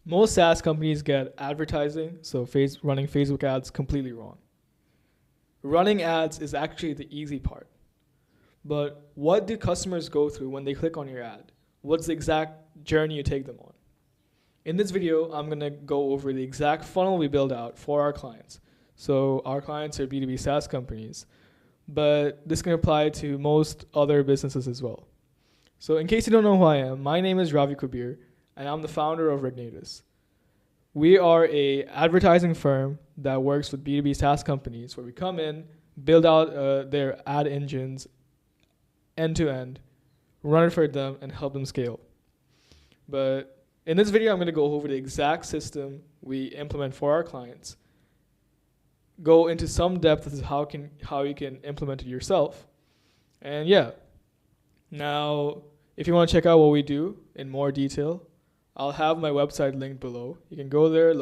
Most SaaS companies get advertising, so running Facebook ads, completely wrong. Running ads is actually the easy part. But what do customers go through when they click on your ad? What's the exact journey you take them on? In this video, I'm going to go over the exact funnel we build out for our clients. So our clients are B2B SaaS companies, but this can apply to most other businesses as well. So in case you don't know who I am, my name is Ravi Kabir, and I'm the founder of Regnatus. We are a advertising firm that works with B2B SaaS companies where we come in, build out their ad engines end to end, run it for them, and help them scale. But in this video, I'm going to go over the exact system we implement for our clients, go into some depth as how you can implement it yourself. And yeah, now if you want to check out what we do in more detail, I'll have my website linked below. You can go there,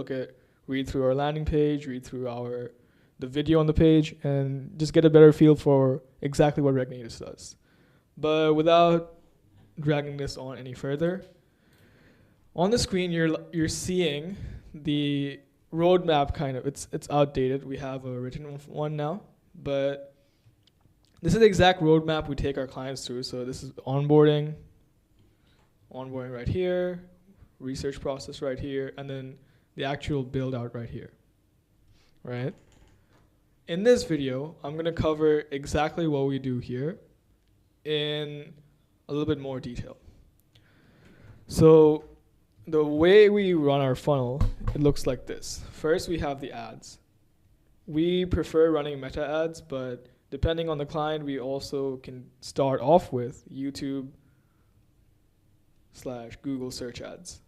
read through our landing page, read through the video on the page, and just get a better feel for exactly what Regnatus does. But without dragging this on any further, on the screen you're seeing the roadmap. Kind of it's outdated. We have a written one now, but this is the exact roadmap we take our clients through. So this is onboarding right here, research process right here, and then the actual build out right here, right? In this video, I'm going to cover exactly what we do here in a little bit more detail. So the way we run our funnel, it looks like this. First, we have the ads. We prefer running meta ads, but depending on the client, we also can start off with YouTube/Google search ads.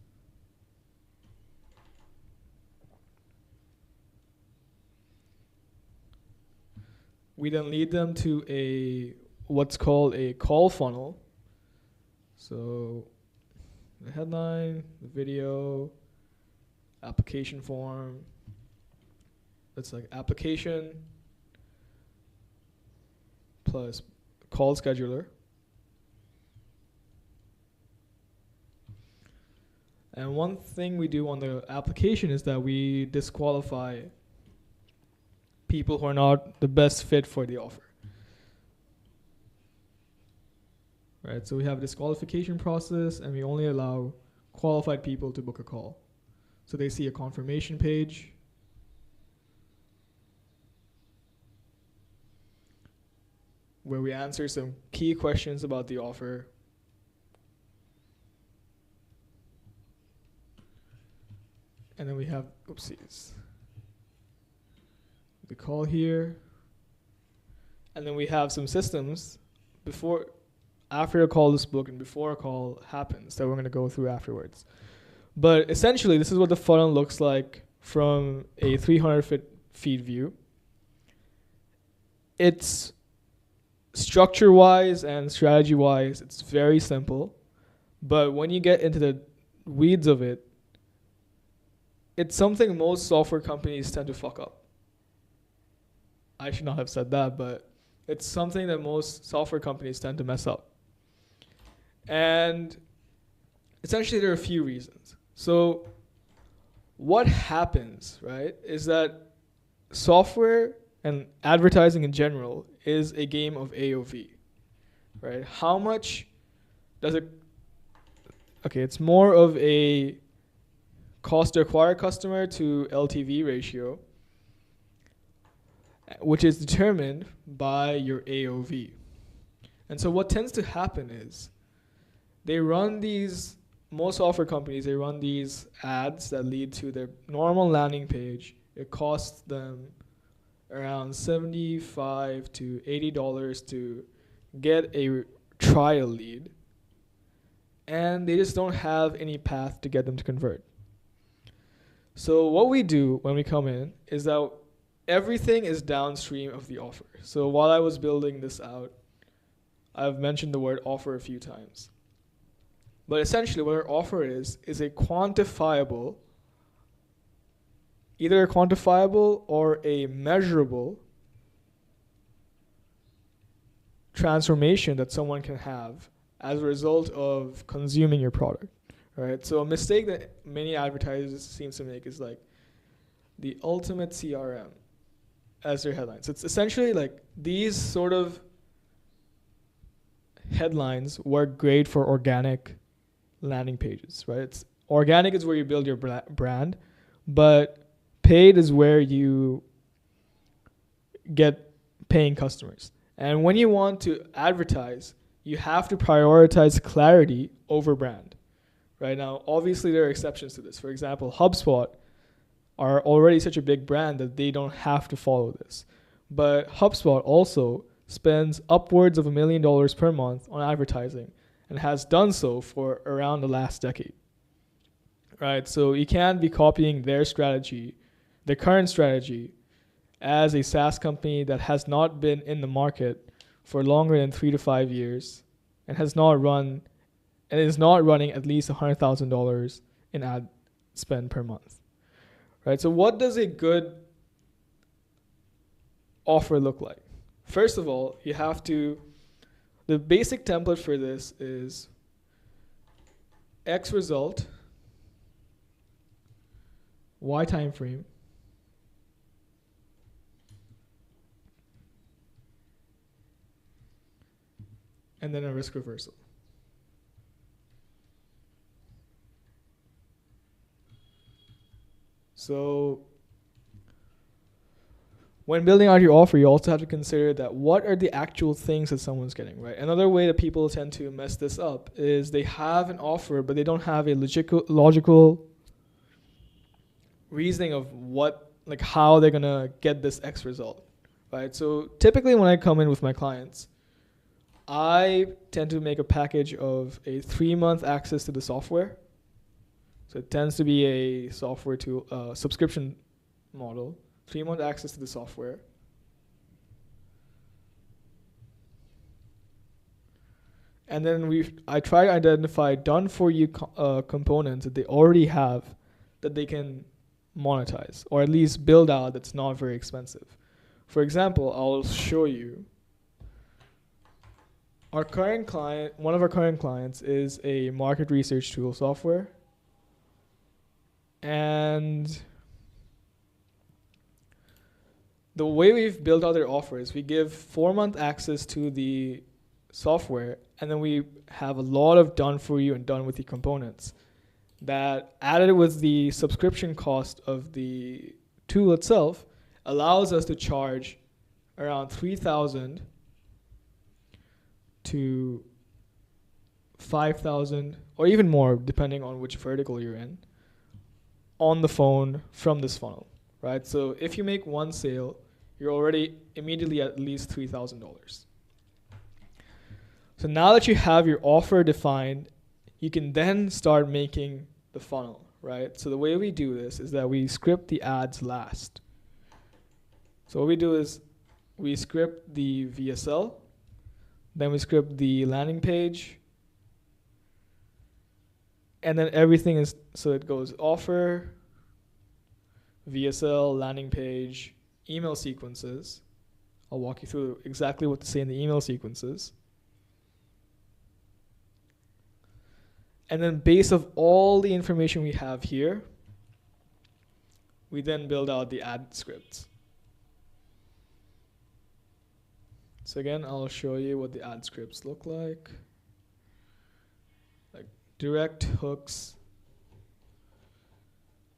We then lead them to what's called a call funnel. So the headline, the video, application form. That's like application plus call scheduler. And one thing we do on the application is that we disqualify people who are not the best fit for the offer. Right, so we have a disqualification process, and we only allow qualified people to book a call. So they see a confirmation page. Where we answer some key questions about the offer. And then we have, the call here. And then we have some systems after a call is booked and before a call happens that we're going to go through afterwards. But essentially, this is what the funnel looks like from a 300 feet view. It's structure-wise and strategy-wise, it's very simple. But when you get into the weeds of it, it's something most software companies tend to fuck up. I should not have said that, but it's something that most software companies tend to mess up. And essentially, there are a few reasons. So what happens, right, is that software and advertising in general is a game of AOV, right? How much does it... Okay, it's more of a cost to acquire customer to LTV ratio, which is determined by your AOV. And so what tends to happen is most software companies, they run these ads that lead to their normal landing page. It costs them around $75 to $80 to get a trial lead. And they just don't have any path to get them to convert. So what we do when we come in is that everything is downstream of the offer. So while I was building this out, I've mentioned the word offer a few times. But essentially what our offer is a quantifiable, either a quantifiable or a measurable transformation that someone can have as a result of consuming your product, right? So a mistake that many advertisers seem to make is like the ultimate CRM as their headlines. It's essentially like these sort of headlines work great for organic landing pages, right? It's organic is where you build your brand, but paid is where you get paying customers. And when you want to advertise, you have to prioritize clarity over brand. Right now, obviously there are exceptions to this. For example, HubSpot are already such a big brand that they don't have to follow this. But HubSpot also spends upwards of $1 million per month on advertising and has done so for around the last decade. Right? So you can't be copying their strategy, their current strategy, as a SaaS company that has not been in the market for longer than 3 to 5 years and has not run and is not running at least $100,000 in ad spend per month. Right? So what does a good offer look like? First of all, the basic template for this is X result, Y time frame, and then a risk reversal. So when building out your offer, you also have to consider that what are the actual things that someone's getting, right? Another way that people tend to mess this up is they have an offer, but they don't have a logical reasoning of how they're gonna get this X result, right? So typically when I come in with my clients, I tend to make a package of a 3-month access to the software. So it tends to be a software to subscription model, 3-month access to the software. And then I try to identify done for you components that they already have that they can monetize or at least build out that's not very expensive. For example, I'll show you. One of our current clients is a market research tool software. And the way we've built out their offer is we give 4-month access to the software, and then we have a lot of done for you and done with you components that added with the subscription cost of the tool itself allows us to charge around $3,000 to $5,000 or even more depending on which vertical you're in on the phone from this funnel, right? So if you make one sale, you're already immediately at least $3,000. So now that you have your offer defined, you can then start making the funnel, right? So the way we do this is that we script the ads last. So what we do is we script the VSL, then we script the landing page, and then everything is, so it goes offer, VSL, landing page, email sequences. I'll walk you through exactly what to say in the email sequences. And then based of all the information we have here, we then build out the ad scripts. So again, I'll show you what the ad scripts look like. Like direct hooks.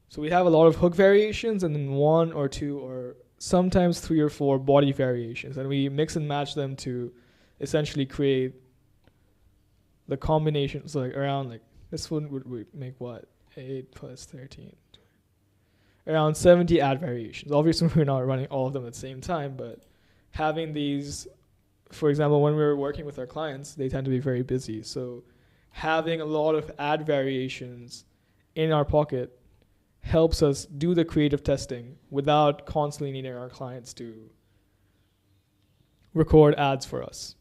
So we have a lot of hook variations and then 1 or 2 or sometimes 3 or 4 body variations. And we mix and match them to essentially create the combination. So like around like, this one would make what? 8 plus 13. Around 70 ad variations. Obviously we're not running all of them at the same time, but having these, for example, when we're working with our clients, they tend to be very busy. So having a lot of ad variations in our pocket helps us do the creative testing without constantly needing our clients to record ads for us.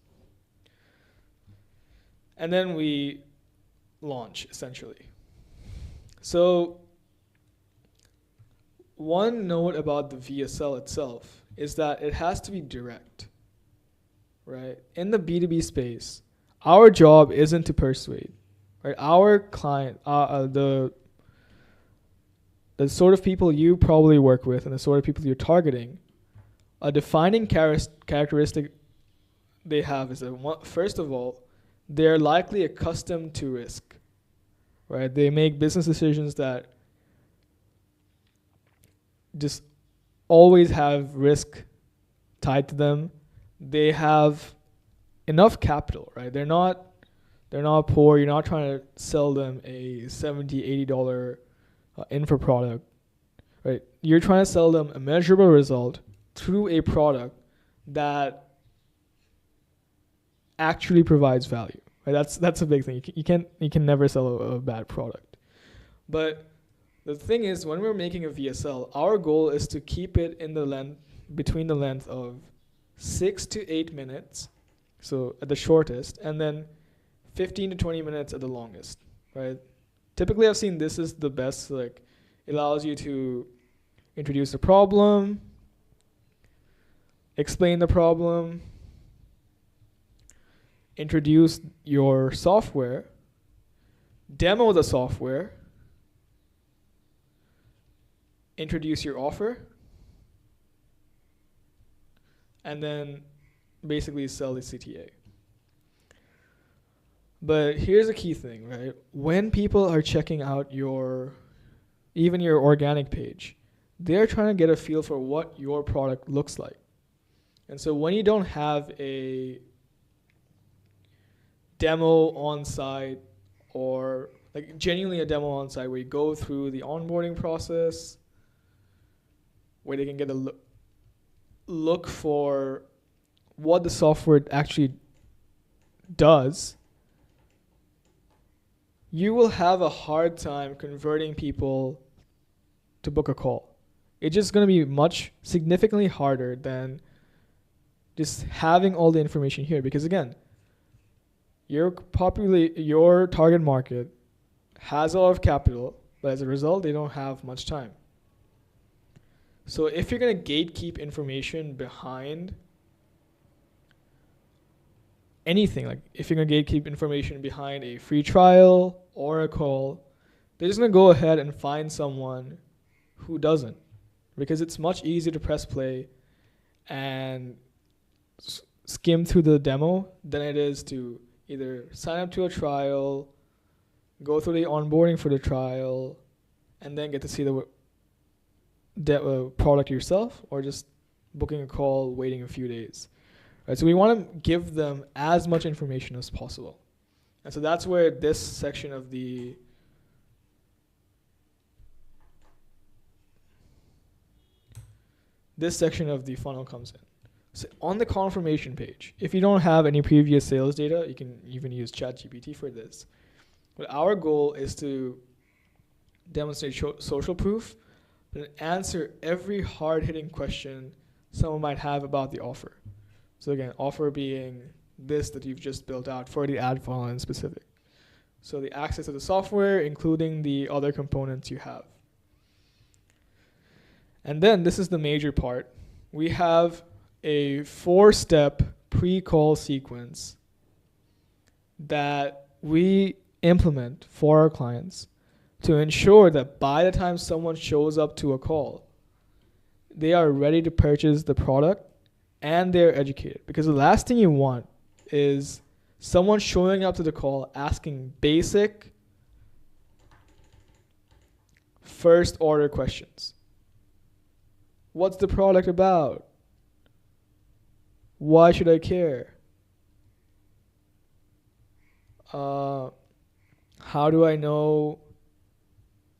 And then we launch, essentially. So one note about the VSL itself is that it has to be direct, right? In the B2B space, our job isn't to persuade, right? Our client, the sort of people you probably work with and the sort of people you're targeting, a defining characteristic they have is that first of all, they're likely accustomed to risk, right? They make business decisions that just always have risk tied to them. They have enough capital, right? They're not poor. You're not trying to sell them a $70, $80 info product, right? You're trying to sell them a measurable result through a product that actually provides value, right? That's a big thing. You can never sell a bad product. But the thing is, when we're making a VSL, our goal is to keep it in between the length of 6 to 8 minutes, so at the shortest, and then 15 to 20 minutes at the longest, right? Typically, I've seen this is the best. Like, it allows you to introduce a problem, explain the problem, introduce your software, demo the software, introduce your offer, and then basically sell the CTA. But here's a key thing, right? When people are checking out even your organic page, they're trying to get a feel for what your product looks like. And so when you don't have a demo on site, or like genuinely a demo on site where you go through the onboarding process, where they can get a look for what the software actually does, you will have a hard time converting people to book a call. It's just going to be significantly harder than just having all the information here. Because again, your target market has a lot of capital, but as a result, they don't have much time. So if you're going to gatekeep information behind anything, like if you're going to gatekeep information behind a free trial or a call, they're just going to go ahead and find someone who doesn't, because it's much easier to press play and skim through the demo than it is to either sign up to a trial, go through the onboarding for the trial, and then get to see the product yourself, or just booking a call, waiting a few days. Right, so we want to give them as much information as possible. And so that's where this section of the funnel comes in. So on the confirmation page, if you don't have any previous sales data, you can even use ChatGPT for this. But our goal is to demonstrate social proof and answer every hard-hitting question someone might have about the offer. So again, offer being this that you've just built out for the ad funnel in specific. So the access to the software, including the other components you have. And then this is the major part. We have a 4-step pre-call sequence that we implement for our clients to ensure that by the time someone shows up to a call, they are ready to purchase the product and they're educated. Because the last thing you want is someone showing up to the call asking basic first order questions. What's the product about? Why should I care? How do I know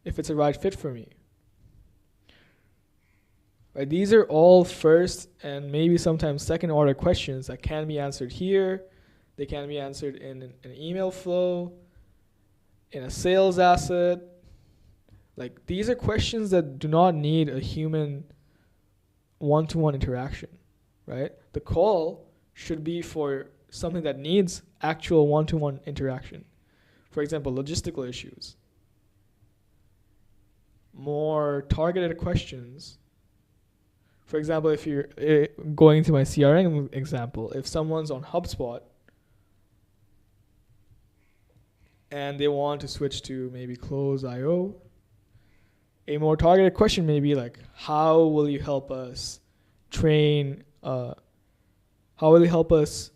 if it's a right fit for me? Right, these are all first and maybe sometimes second order questions that can be answered here. They can be answered in an email flow, in a sales asset. Like, these are questions that do not need a human one-to-one interaction, right? The call should be for something that needs actual one-to-one interaction. For example, logistical issues. More targeted questions. For example, if you're going to my CRM example, if someone's on HubSpot and they want to switch to maybe close.io. A more targeted question may be like, how will you help us train, how will you help us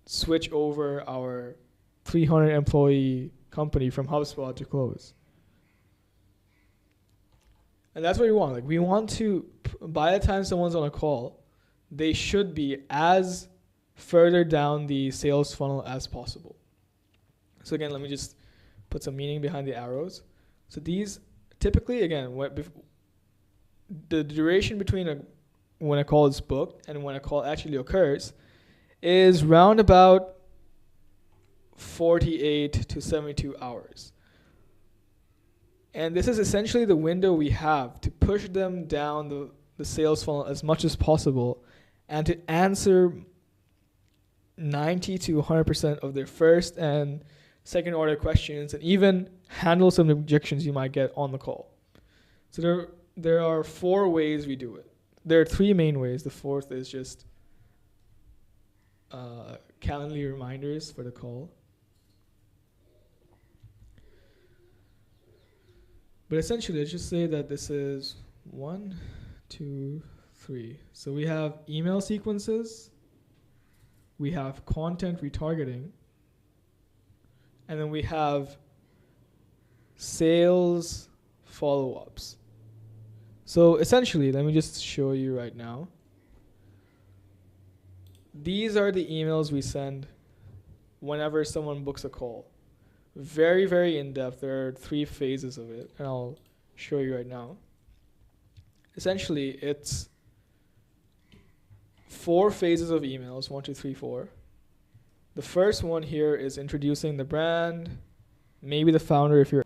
switch over our 300 employee company from HubSpot to Close? And that's what we want. Like, we want to, by the time someone's on a call, they should be as further down the sales funnel as possible. So again, let me just put some meaning behind the arrows. So these typically, again, the duration between when a call is booked and when a call actually occurs is round about 48 to 72 hours. And this is essentially the window we have to push them down the sales funnel as much as possible and to answer 90 to 100% of their first and second order questions and even handle some objections you might get on the call. So there are 4 ways we do it. There are 3 main ways. The fourth is just Calendly reminders for the call. But essentially, let's just say that this is 1, 2, 3. So we have email sequences, we have content retargeting, and then we have sales follow-ups. So essentially, let me just show you right now. These are the emails we send whenever someone books a call. Very, very in-depth. There are 3 phases of it, and I'll show you right now. Essentially, it's 4 phases of emails, 1, 2, 3, 4. The first one here is introducing the brand, maybe the founder if you're...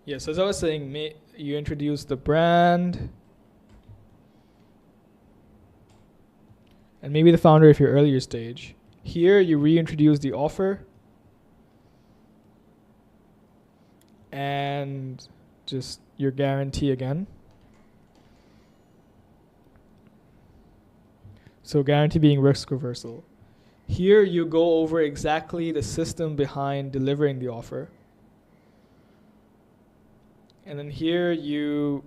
Yes, as I was saying, you introduce the brand, and maybe the founder if you're earlier stage. Here, you reintroduce the offer, and just your guarantee again. So guarantee being risk reversal. Here you go over exactly the system behind delivering the offer. And then here you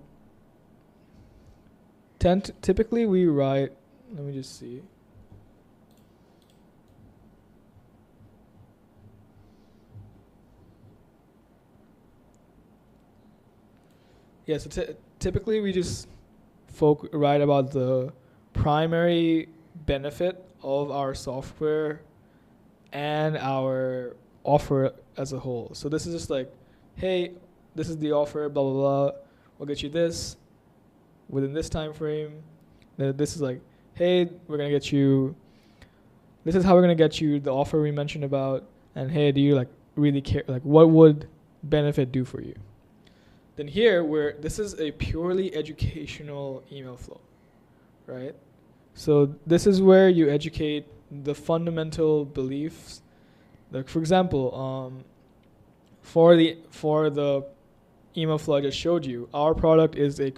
typically we write, let me just see. Yeah, so typically we just write about the primary benefit of our software and our offer as a whole. So this is just like, hey, this is the offer, blah, blah, blah. We'll get you this within this time frame. Then this is like, hey, we're going to get you, this is how we're going to get you the offer we mentioned about. And hey, do you like really care? Like, what would benefit do for you? Then here, this is a purely educational email flow, right? So this is where you educate the fundamental beliefs. Like for example, for the email flow I just showed you, our product is a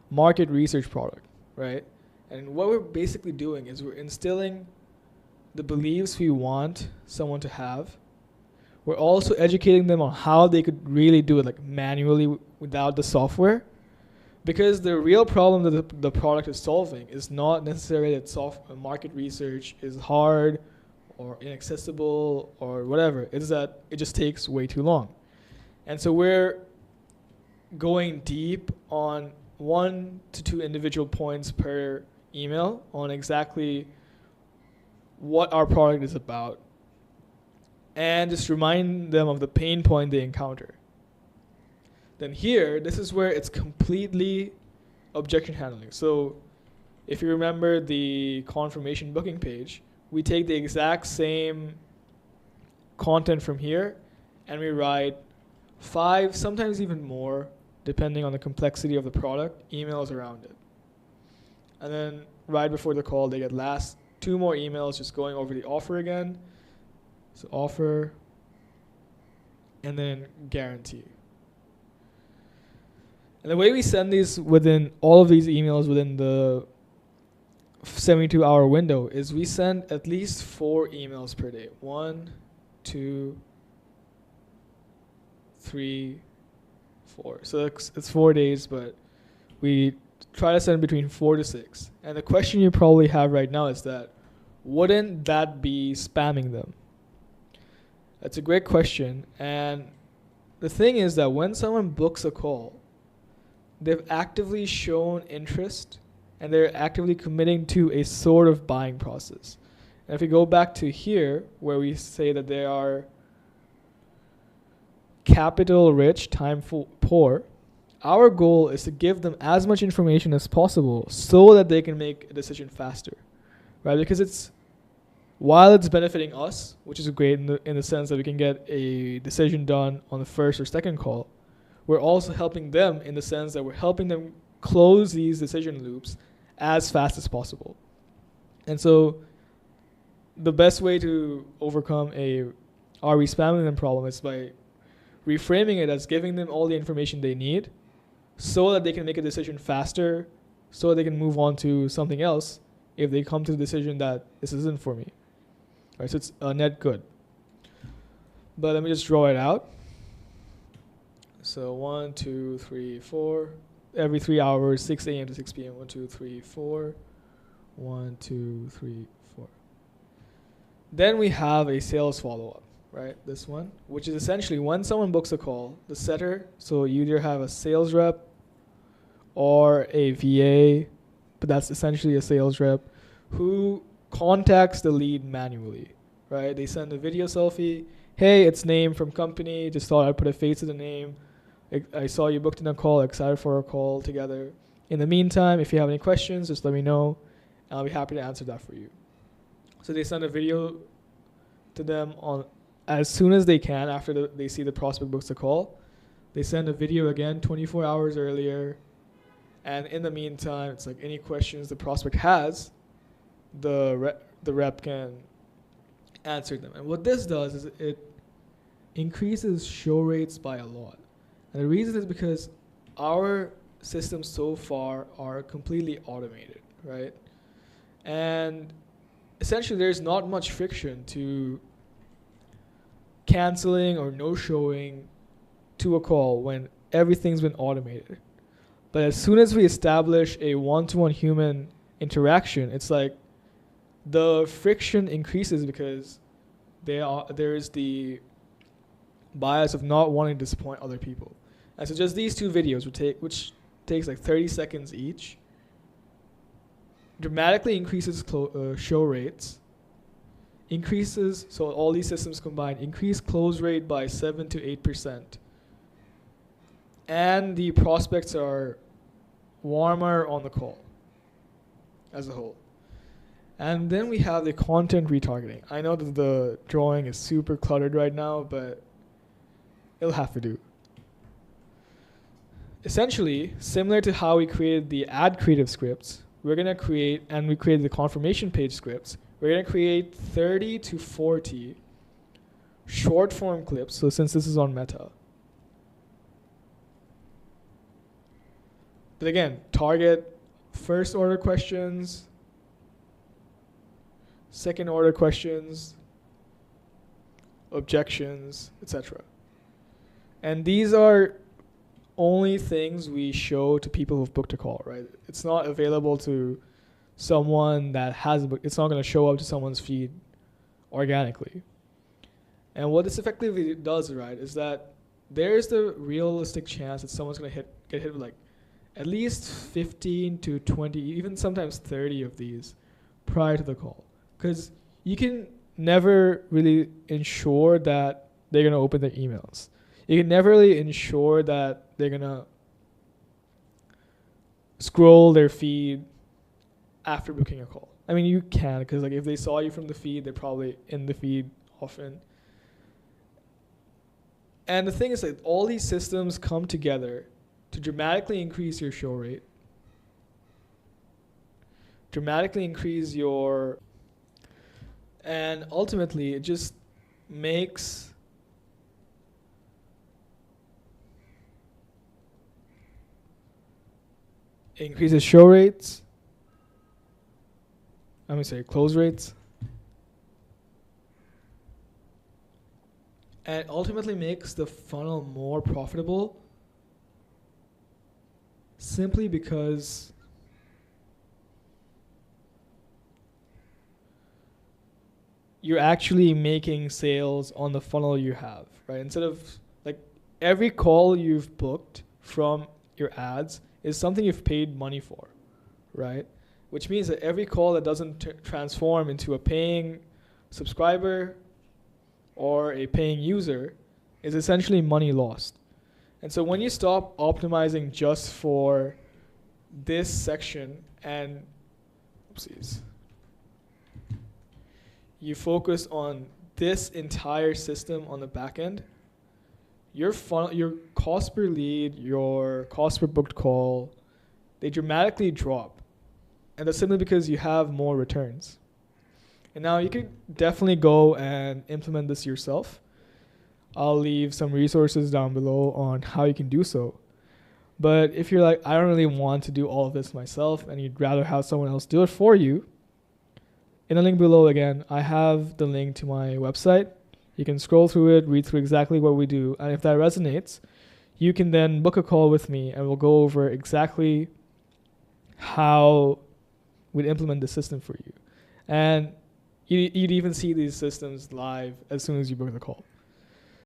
market research product, right? And what we're basically doing is we're instilling the beliefs we want someone to have. We're also educating them on how they could really do it, like manually without the software. Because the real problem that the product is solving is not necessarily that market research is hard or inaccessible or whatever. It's that it just takes way too long. And so we're going deep on 1 to 2 individual points per email on exactly what our product is about, and just remind them of the pain point they encounter. Then here, this is where it's completely objection handling. So if you remember the confirmation booking page, we take the exact same content from here and we write 5, sometimes even more, depending on the complexity of the product, emails around it. And then right before the call, they get last 2 more emails just going over the offer again. So offer, and then guarantee. And the way we send these within all of these emails within the 72-hour window is we send at least 4 emails per day. 1, 2, 3, 4. So it's 4 days, but we try to send between 4 to 6. And the question you probably have right now is that, wouldn't that be spamming them? That's a great question. And the thing is that when someone books a call, they've actively shown interest and they're actively committing to a sort of buying process. And if we go back to here, where we say that they are capital rich, time poor, our goal is to give them as much information as possible so that they can make a decision faster, right? Because while it's benefiting us, which is great in the sense that we can get a decision done on the first or second call, we're also helping them in the sense that we're helping them close these decision loops as fast as possible. And so the best way to overcome are we spamming them problem is by reframing it as giving them all the information they need so that they can make a decision faster, so that they can move on to something else if they come to the decision that this isn't for me. Right, so it's a net good. But let me just draw it out. So 1, 2, 3, 4. Every 3 hours, 6 a.m. to 6 p.m. 1, 2, 3, 4. 1, 2, 3, 4. Then we have a sales follow-up, right? This one, which is essentially when someone books a call, the setter, so you either have a sales rep or a VA, but that's essentially a sales rep, who contacts the lead manually, right? They send a video selfie. Hey, it's name from company. Just thought I'd put a face to the name. I saw you booked in a call. Excited for a call together. In the meantime, if you have any questions, just let me know. I'll be happy to answer that for you. So they send a video to them on as soon as they can after they see the prospect books the call. They send a video again 24 hours earlier. And in the meantime, it's like any questions the prospect has, the rep can answer them. And what this does is it increases show rates by a lot. And the reason is because our systems so far are completely automated, right? And essentially there's not much friction to canceling or no showing to a call when everything's been automated. But as soon as we establish a one-to-one human interaction, it's like the friction increases because there is the bias of not wanting to disappoint other people. And so just these two videos which takes like 30 seconds each, dramatically increases show rates, so all these systems combined, increase close rate by 7 to 8%. And the prospects are warmer on the call as a whole. And then we have the content retargeting. I know that the drawing is super cluttered right now, but it'll have to do. Essentially, similar to how we created the ad creative scripts, we're going to create, and we created the confirmation page scripts, we're going to create 30 to 40 short form clips. So since this is on Meta. But again, target first order questions, second order questions, objections, etc. And these are only things we show to people who've booked a call, right? It's not available to someone that has booked. It's not going to show up to someone's feed organically. And what this effectively does, right, is that there's the realistic chance that someone's going to get hit with like at least 15 to 20, even sometimes 30 of these prior to the call. Because you can never really ensure that they're going to open their emails. You can never really ensure that they're going to scroll their feed after booking a call. I mean, you can, because like if they saw you from the feed, they're probably in the feed often. And the thing is that all these systems come together to dramatically increase your show rate, dramatically increase your, and ultimately it just increases show rates, close rates, and it ultimately makes the funnel more profitable simply because you're actually making sales on the funnel you have, right? Instead of like every call you've booked from your ads is something you've paid money for, right? Which means that every call that doesn't transform into a paying subscriber or a paying user is essentially money lost. And so when you stop optimizing just for this section and oopsies, you focus on this entire system on the back end, your cost per lead, your cost per booked call, they dramatically drop. And that's simply because you have more returns. And now you could definitely go and implement this yourself. I'll leave some resources down below on how you can do so. But if you're like, I don't really want to do all of this myself and you'd rather have someone else do it for you, in the link below, again, I have the link to my website. You can scroll through it, read through exactly what we do. And if that resonates, you can then book a call with me and we'll go over exactly how we'd implement the system for you. And you'd even see these systems live as soon as you book the call.